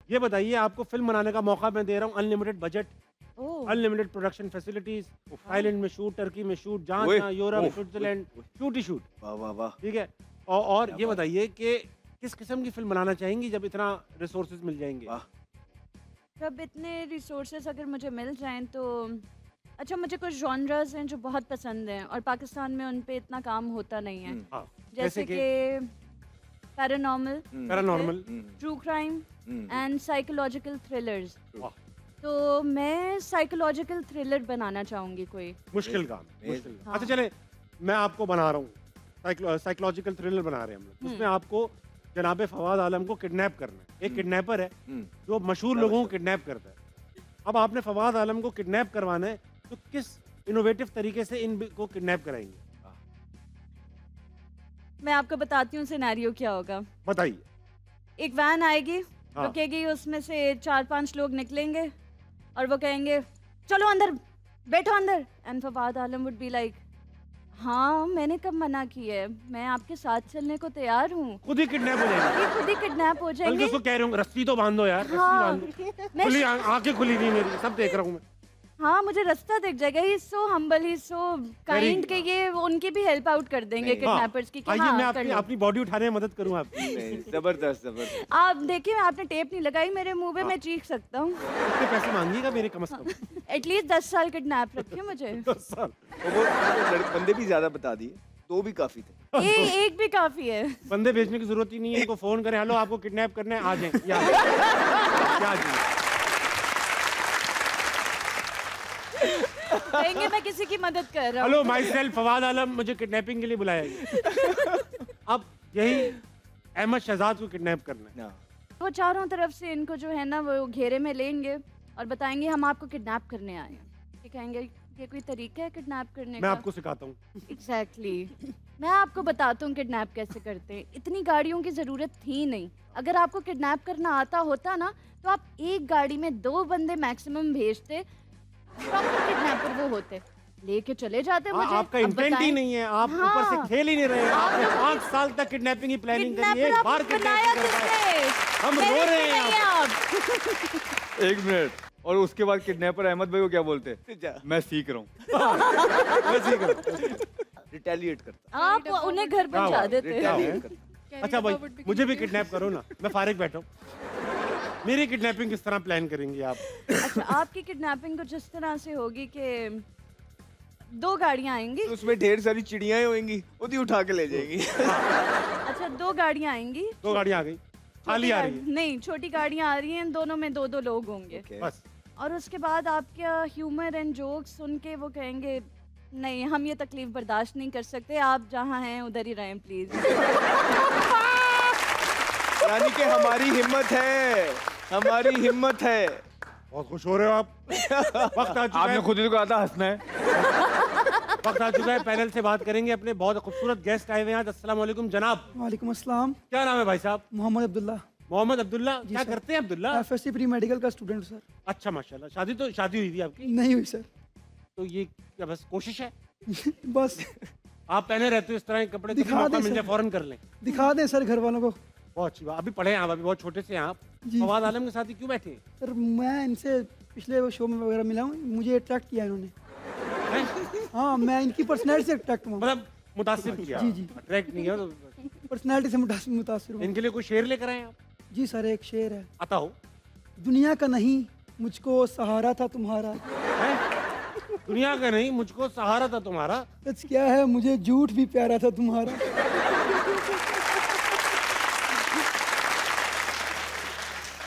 ये बताइए, आपको फिल्म बनाने का मौका मैं दे रहा हूँ, unlimited budget, unlimited production facilities, Thailand में शूट, टर्की में शूट, जहाँ जहाँ, यूरोप, स्विट्जरलैंड, शूट ही शूट। वाह वाह वाह। ठीक है। और ये बताइए कि किस किस्म की फिल्म बनाना चाहेंगी जब इतना रिसोर्सेज मिल जाएंगे? जब इतने रिसोर्सेज अगर मुझे मिल जाएं तो अच्छा, मुझे कुछ जॉनर्स हैं जो बहुत पसंद हैं और पाकिस्तान में उन पे इतना काम होता नहीं है। हाँ, जैसे कि paranormal, true crime and psychological thrillers. तो मैं साइकोलॉजिकल थ्रिलर बनाना चाहूंगी कोई। मुश्किल काम, मुश्किल काम। अच्छा चले, मैं आपको बना रहा हूँ साइकोलॉजिकल थ्रिलर बना रहे हैं हम लोग। उसमें आपको जनाब फवाद आलम को किडनैप करना है। एक किडनैपर है जो मशहूर लोगों को किडनैप करता है। अब आपने फवाद आलम को किडनैप करवाना है, तो किस इनोवेटिव तरीके से इनको किडनैप कराएंगे? मैं आपको बताती हूँ सिनेरियो क्या होगा। बताइए। एक वैन आएगी, हाँ। रुकेगी, उसमें से 4-5 लोग निकलेंगे और वो कहेंगे चलो अंदर, बैठो अंदर। And Fawad Alam would be like, हाँ मैंने कब मना की है, मैं आपके साथ चलने को तैयार हूँ। खुद ही किडनैप हो जाएंगे। ये खुद ही किडनैप हो जाएंगे। उसको कह रही हूँ रस्सी तो बांध दो यार, रस्सी हाँ, बांध दो। खुली आंखें खुली नहीं मेरी, सब देख रहा हूँ मैं। हाँ मुझे रास्ता दिख जाएगा। ही सो हम्बल, ही सो काइंड के ये उनकी भी हेल्प आउट कर देंगे किडनैपर्स की। आइए मैं अपनी बॉडी उठाने में मदद करूँ आपकी। जबरदस्त जबरदस्त। आप देखिए, आपने टेप नहीं लगाई मेरे मुंह पे, मैं चीख सकता हूँ। कितने पैसे मांगिएगा मेरे कम से कम? एटलीस्ट 10 साल किडनैप रखिए मुझे। 10 साल। वो बंदे भी ज्यादा बता दिए, 2 भी काफी थे। एक भी काफी है। बंदे भेजने की जरूरत ही नहीं है, इनको फोन करें, हेलो आपको किडनैप करना है, आ जाए। कहेंगे मैं किसी की मदद कर रहा हूँ। हेलो माई सेल्फ फवाद आलम, मुझे किडनैपिंग के लिए बुलाया गया। अब यही अहमद शहजाद को किडनैप करना है। वो चारों तरफ से इनको जो है ना वो घेरे में लेंगे और बताएंगे हम आपको किडनैप करने आए हैं। ये कहेंगे ये कोई तरीका है किडनैप करने का? मैं आपको सिखाता हूँ। एग्जैक्टली मैं आपको बताता हूँ किडनैप कैसे करते हैं। इतनी गाड़ियों की जरूरत थी नहीं। अगर आपको किडनैप करना आता होता ना तो आप एक गाड़ी में 2 बंदे मैक्सिमम भेजते, प्रॉपर किडनैपर वो होते, लेके चले जाते मुझे। आपका इंटेंट ही नहीं है, आप ऊपर से खेल ही नहीं रहे हैं। आपने 5 साल तक किडनैपिंग की प्लानिंग करी है, एक बार किडनैपिंग करता है। हम रो रहे हैं आप। 1 मिनट। और उसके बाद किडनैपर अहमद भाई को क्या बोलते? मैं सीख रहा हूँ। मैं सीख रहा हूँ। रिटेलिएट करता। आप उन्हें घर पहुंचा देते। अच्छा भाई, मुझे भी किडनैप करो ना, मैं फारिग बैठा हूँ। मेरी किडनैपिंग किस तरह प्लान करेंगी आप? अच्छा, आपकी किडनैपिंग कुछ इस तरह से होगी कि 2 गाड़ियाँ आएंगी, तो उसमें ढेर सारी चिड़ियाँ होंगी, उन्हीं उठा के ले जाएंगी। अच्छा 2 गाड़ियाँ आएंगी। 2 गाड़ियाँ आ गई, खाली आ रही है? नहीं, छोटी गाड़ियाँ आ रही हैं, दोनों में 2-2 लोग होंगे बस। और उसके बाद आपका ह्यूमर एंड जोक्स सुन के वो कहेंगे नहीं हम ये तकलीफ बर्दाश्त नहीं कर सकते, आप जहाँ हैं उधर ही रहें प्लीज। यानी कि हमारी हिम्मत है, हमारी हिम्मत है। बहुत खुश हो रहे हो आप। वक्त आ चुका आपने है, खुद ही तो कहा था हंसना है। वक्त आ चुका है, पैनल से बात करेंगे। अपने बहुत खूबसूरत गेस्ट आए हुए हैं। अस्सलाम वालेकुम जनाब। वालेकुम अस्सलाम। क्या नाम है भाई साहब? मोहम्मद अब्दुल्ला। मोहम्मद अब्दुल्ला, क्या सर। करते हैं अब्दुल्ला? FSC प्री मेडिकल का स्टूडेंट सर। अच्छा माशाल्लाह। शादी हुई थी आपकी? नहीं हुई सर। तो ये क्या बस कोशिश है? बस आप पहने रहते हो इस तरह के कपड़े, कभी दिखा मौका दे मिल जाए सर। फौरन कर लें। दिखा दें सर घर वालों को। बहुत अच्छी बात। अभी पढ़े हैं आप, अभी बहुत छोटे से हैं आप। जी। फवाद आलम के साथ ही क्यों बैठे हैं? सर मैं इनसे पिछले वो शो में वगैरह मिला हूँ, मुझे अट्रैक्ट किया इन्होंने। हाँ मैं इनकी पर्सनैलिटी से अट्रैक्ट हुआ। मतलब मुतासिर किया? जी जी। अट्रैक्ट नहीं है तो पर्सनैलिटी से मुतासिर हुआ। इनके लिए कोई शेर लेकर आए आप? जी सर, एक शेर है। आता हो। दुनिया का नहीं मुझको सहारा था तुम्हारा। दुनिया का नहीं मुझको सहारा था तुम्हारा। सच क्या है मुझे झूठ भी प्यारा था तुम्हारा।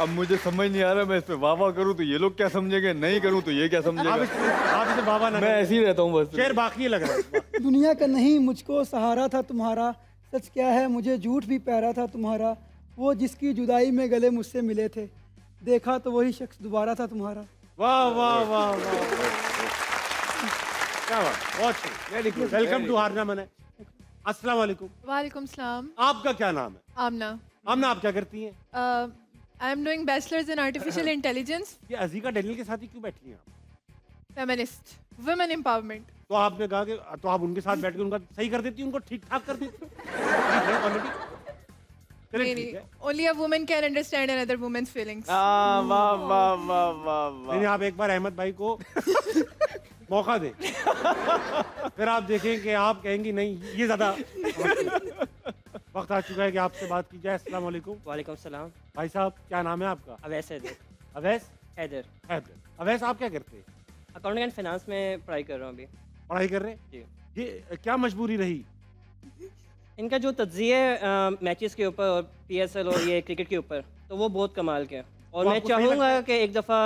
अब मुझे समझ नहीं आ रहा, मैं इस पे वाह वाह करूँ तो ये लोग क्या समझेंगे, नहीं करूँ तो ये क्या समझेगा। आप इसे बाबा ना, मैं ऐसे ही रहता हूँ बस। शेर बाकी लग रहा है। दुनिया का नहीं मुझको सहारा था तुम्हारा, सच क्या है मुझे झूठ भी प्यारा था तुम्हारा। वो जिसकी जुदाई में गले मुझसे मिले थे, देखा तो वही शख्स दोबारा था तुम्हारा। वाह वाह वाह वाह, क्या बात, बहुत वेरी गुड। वेलकम टू हारना मना। अस्सलाम वालेकुम। वालेकुम सलाम। आपका क्या नाम है? आमना। आमना, आप क्या करती हैं? I am doing bachelors in artificial intelligence. ये अजीका डेनियल के साथ ही क्यों बैठी हैं आप? Feminist, women empowerment. तो आपने कहा कि तो आप उनके साथ बैठ के उनका सही कर देती, उनको ठीक ठाक कर देती। ठीक है ऑलरेडी। चलिए ठीक है। Only a woman can understand another woman's feelings. वाह वाह वाह वाह वाह नहीं, आप एक बार अहमद भाई को मौका दें, फिर आप देखें कि आप कहेंगी नहीं ये ज्यादा। वक्त आ चुका है कि आपसे बात की जाए। अस्सलाम वालेकुम। वालेकुम सलाम। भाई साहब क्या नाम है आपका? अवैस हैदर। अवैस हैदर। हैदर। अवैस आप क्या करते हैं? अकाउंटिंग एंड फाइनेंस में पढ़ाई कर रहा हूँ अभी। पढ़ाई कर रहे हैं? जी। ये क्या मजबूरी रही? इनका जो तज्जिया है मैचेस के ऊपर और PSL और ये क्रिकेट के ऊपर, तो वो बहुत कमाल के हैं। और तो मैं आपको सही चाहूँगा लगता कि एक दफ़ा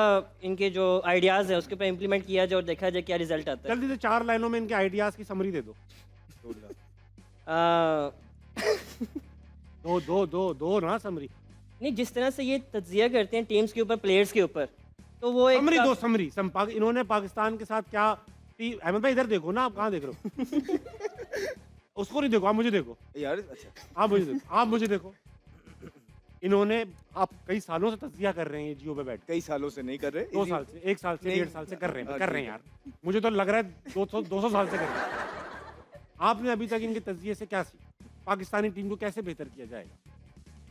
इनके जो आइडियाज़ है उसके ऊपर इम्प्लीमेंट किया जाए और देखा जाए क्या रिजल्ट आता है। जल्दी से 4 लाइनों में इनके आइडियाज की समरी दे दो। आ, दो दो दो दो ना समरी। नहीं, जिस तरह से ये तज्जिया करते हैं टीम्स के ऊपर, प्लेयर्स के ऊपर, तो वो एक समरी दो समरी। इन्होंने पाकिस्तान के साथ क्या अहमद भाई इधर देखो ना, आप कहाँ देख रहे हो? उसको नहीं देखो, आप मुझे देखो। यार अच्छा आप मुझे देखो, आप मुझे देखो। इन्होंने, आप कई सालों से तज्जिया कर रहे हैं ये जियो पे बैठ, कई सालों से नहीं कर रहे 2 साल से, 1 साल से, नहीं। 1.5 साल से कर रहे हैं हाँ, यार। मुझे तो लग रहा है 200 साल से कर रहे हैं। आपने अभी तक इनके तज्जिये से क्या सीखा? पाकिस्तानी टीम को कैसे बेहतर किया जाएगा?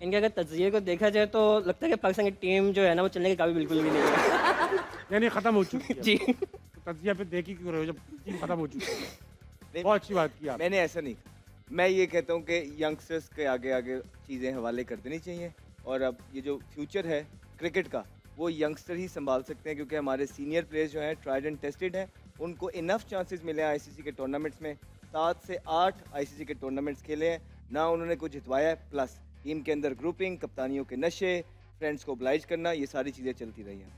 इनके अगर तज्जिए को देखा जाए तो लगता है कि पाकिस्तान की टीम जो है ना वो चलने के काबिल बिल्कुल भी नहीं है। यानी खत्म हो चुकी है। जी। तो तज्जिया पे देखी क्यों रहे हो जब टीम खत्म हो चुकी है? नहीं, बहुत अच्छी बात की आप। मैंने ऐसा नहीं कहा। मैं ये कहता हूँ कि यंगस्टर्स के आगे आगे चीज़ें हवाले कर देनी चाहिए, और अब ये जो फ्यूचर है क्रिकेट का वो यंगस्टर ही संभाल सकते हैं, क्योंकि हमारे सीनियर प्लेयर्स जो हैं ट्राइड एंड टेस्टेड हैं, उनको इनफ चांसेस मिले हैं ICC के टूर्नामेंट्स में। 7 से 8 ICC के टूर्नामेंट्स खेले हैं ना, उन्होंने कुछ जितवाया है। प्लस टीम के अंदर ग्रुपिंग, कप्तानियों के नशे, फ्रेंड्स को oblige करना, ये सारी चीज़ें चलती रही हैं।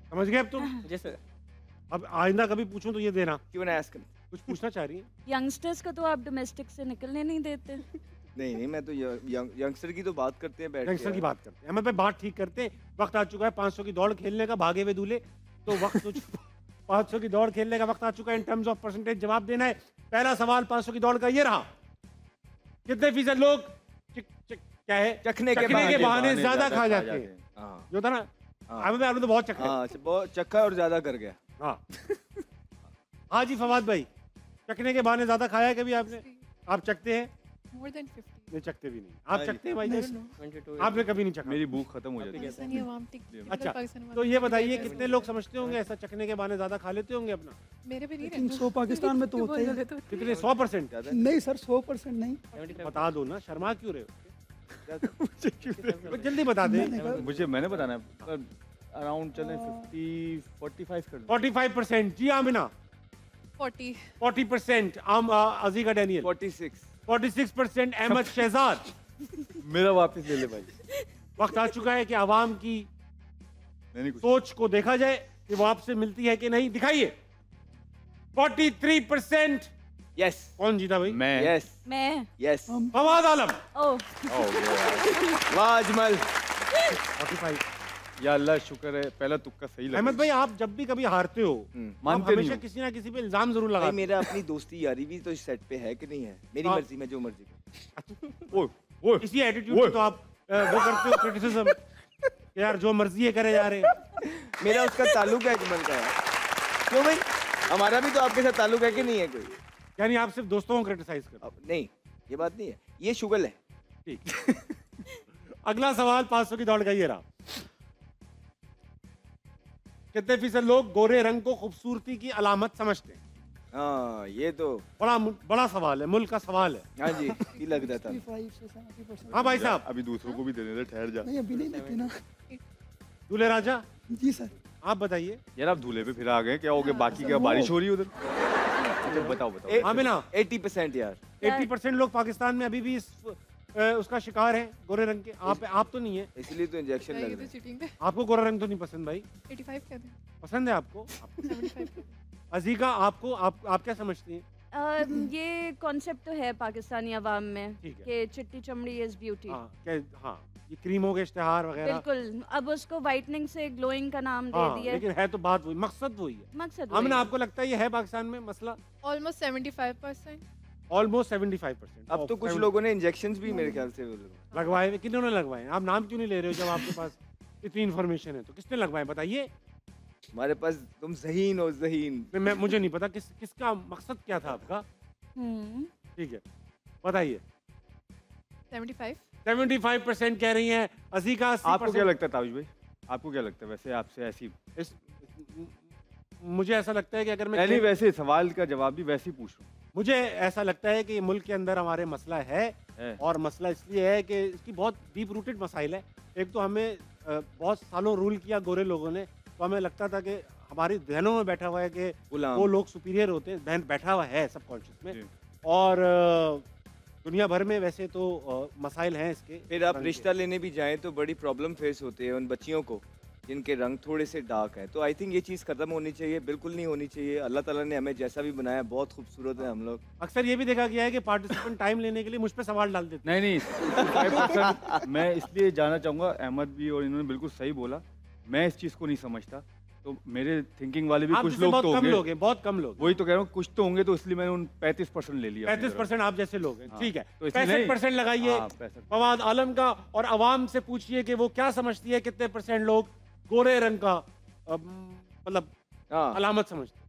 समझ गए अब तुम? जी सर। अब आइंदा कभी पूछूं तो ये देना। क्यों ना आस्क? कुछ पूछना चाह रही है? यंगस्टर्स को तो आप डोमेस्टिक से निकलने नहीं देते। नहीं नहीं, मैं तो यंगस्टर की तो बात करते हैं बैठ यंगस्टर के। की बात करते हैं। अहमद भाई बात ठीक करते हैं। वक्त आ चुका है 500 की दौड़ खेलने का, भागे हुए दूल्हे। तो वक्त 500 की दौड़ खेलने का वक्त आ चुका है। इन टर्म्स ऑफ परसेंटेज जवाब देना है। पहला सवाल 500 की दौड़ का ये रहा, कितने फीसद लोग क्या है चखने के बहाने ज्यादा खा जाते हैं? हाँ जो था ना, अहमद भाई आपने तो बहुत चखा। हाँ, अच्छा, बहुत चक्का और ज्यादा कर गया। हाँ हाँ जी फवाद भाई, चखने के बहाने ज्यादा खाया है कभी आपने? आप चखते हैं? More than 50. नहीं चखते भी नहीं। आप हाँ जी। चखते हैं भाई? I don't know. 22 आपने कभी नहीं चखा? मेरी भूख खत्म हो जाती है। पाकिस्तानी अवाम टिक- अच्छा, पाकिस्तान तो अवाम ये टिक- बताइए कितने लोग समझते होंगे ऐसा चखने के बहाने ज्यादा खा लेते होंगे अपना? मेरे पे नहीं लेकिन रहता। 100 पाकिस्तान में तो होता ही है। कितने? 100%? नहीं सर, 100% नहीं। 75 बता दो ना, शर्मा क्यों रहे हो? जल्दी बता दे। मैंने बताना है अराउंड चले 45 कर दो। 45%। जी आमिना? 40. 40%। अजीका डैनियल? 46। 46%। अहमद शहजाद? मेरा वापस ले ले भाई। वक्त आ चुका है कि आवाम की नहीं कुछ सोच को देखा जाए कि वो आपसे मिलती है कि नहीं। दिखाइए। 43%। यस कौन जीता भाई? मैं यस मैं यस। फवाद आलम? ओ वाह अजमल। 45। या अल्लाह शुक्र है पहला तुक्का सही लगा। अहमद भाई आप जब भी कभी हारते हो, आप मानते नहीं हमेशा हो। किसी ना किसी पे इल्जाम जरूर भाई लगाते मेरा अपनी दोस्ती यारी भी तो इस सेट पे है कि नहीं है? मेरी हाँ। मर्जी में जो मर्जी करूं। ओए ओए हो। इसी एटीट्यूड में तो आप वो करते हो क्रिटिसिज्म, यार जो मर्जी है करे जा रहे हैं। मेरा उसका ताल्लुक है अजमल का यार। क्यों भाई, हमारा भी तो आपके साथ ताल्लुक है कि नहीं है कोई? यानी आप सिर्फ दोस्तों को क्रिटिसाइज करते हो। अब नहीं, ये बात नहीं है, ये शुगल है। ठीक। अगला सवाल 500 की दौड़ का ये रहा, कितने फीसद लोग गोरे रंग को खूबसूरती की अलामत समझते हैं? हाँ ये तो बड़ा सवाल है, मुल्क का सवाल है। हाँ जी ये लग रहा था। 65 से 70%। हाँ भाई साहब। अभी दूसरों को भी देने दे, ठहर जा। नहीं अभी नहीं लेते ना। दूल्हे राजा जी सर। आप बताइए। यार आप दूल्हे पे फिर आ गए, क्या हो गया? बाकी क्या बारिश हो रही है उधर? अच्छा, बताओ बताओ। आमिना 80% यार। 80% लोग पाकिस्तान में अभी भी उसका शिकार है, गोरे रंग के। आप तो नहीं है, इसलिए तो इंजेक्शन लग ये रहा तो है। चीटिंग है. आपको गोरा रंग तो नहीं पसंद भाई? 85 कहते हैं. पसंद है आपको? 75 कहते हैं. अजीका आपको, आप क्या समझती हैं? ये कॉन्सेप्ट तो है पाकिस्तानी अवाम में ठीक है। कि चिट्टी चमड़ी इज ब्यूटी। हाँ ये क्रीमों के इश्तेहार वगैरह। बिल्कुल, अब उसको वाइटनिंग से ग्लोइंग का नाम दे हाँ, दिया। लेकिन है तो बात वही, मकसद वही है। मकसद आमिना वही है। आपको लगता है ये है पाकिस्तान में मसला? Almost 75%. ऑलमोस्ट 75%। अब तो कुछ लोगों ने इंजेक्शंस भी मेरे ख्याल से लगवाए हुए। किन्होंने लगवाए? आप नाम क्यों नहीं ले रहे हो जब आपके पास इतनी इन्फॉर्मेशन है? तो किसने लगवाए बताइए। हमारे पास तुम ज़हीन हो ज़हीन। मैं मुझे नहीं पता किसका मकसद क्या था आपका। ठीक है बताइए। 75. 75% कह रही हैं, अजीका 80%। आपको क्या लगता है ताबिश भाई, आपको क्या लगता है वैसे आपसे ऐसी मुझे ऐसा लगता है कि अगर मैं नहीं वैसे सवाल का जवाब भी वैसे ही पूछ रहा हूँ। मुझे ऐसा लगता है कि मुल्क के अंदर हमारे मसला है। और मसला इसलिए है कि इसकी बहुत डीप रूटेड मसाइल है। एक तो हमें बहुत सालों रूल किया गोरे लोगों ने, तो हमें लगता था कि हमारी जहनों में बैठा हुआ है कि वो लोग सुपीरियर होते हैं, बहन बैठा हुआ है सबकॉन्शियस में। और दुनिया भर में वैसे तो मसाइल हैं इसके। फिर आप रिश्ता लेने भी जाएं तो बड़ी प्रॉब्लम फेस होती है उन बच्चियों को जिनके रंग थोड़े से डार्क है। तो आई थिंक ये चीज़ खत्म होनी चाहिए, बिल्कुल नहीं होनी चाहिए। अल्लाह ताला ने हमें जैसा भी बनाया बहुत खूबसूरत है हम लोग। अक्सर ये भी देखा गया है कि पार्टिसिपेंट टाइम लेने के लिए मुझ पे सवाल डाल देते हैं। नहीं 5% मैं इसलिए जानना चाहूँगा, अहमद भी और इन्होंने बिल्कुल सही बोला, मैं इस चीज़ को नहीं समझता। तो मेरे थिंकिंग वाले भी कुछ लोग तो होंगे, बहुत कम लोग। वही तो कह रहा हूँ, कुछ तो होंगे, तो इसलिए मैंने उन 35% ले लिया। 35% आप जैसे लोग हैं, ठीक है। तो 65% लगाइए फवाद आलम का, और आवाम से पूछिए कि वो क्या समझती है, कितने % लोग गोरे रंग का मतलब अलामत समझते हैं।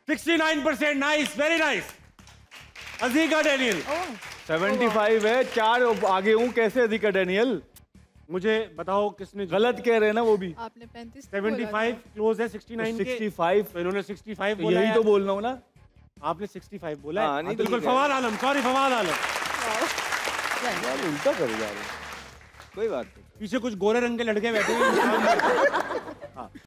69%, नाइस, वेरी नाइस। अजीका डैनियल 75 है, 4 आगे हूँ, कैसे अजीका डैनियल? मुझे बताओ किसने गलत कह रहे हैं ना वो भी। आपने 35 75 क्लोज है 69 के। 65 तो इन्होंने 65 बोला। यही तो बोल रहा हूँ ना, आपने 65 बोला है। नहीं बिल्कुल फवाद आलम, सॉरी फवाद आलम। उल्टा कर जा रहे हैं। कोई बात नहीं। पीछे कुछ गोरे रंग के लड़के बैठे हैं। हाँ।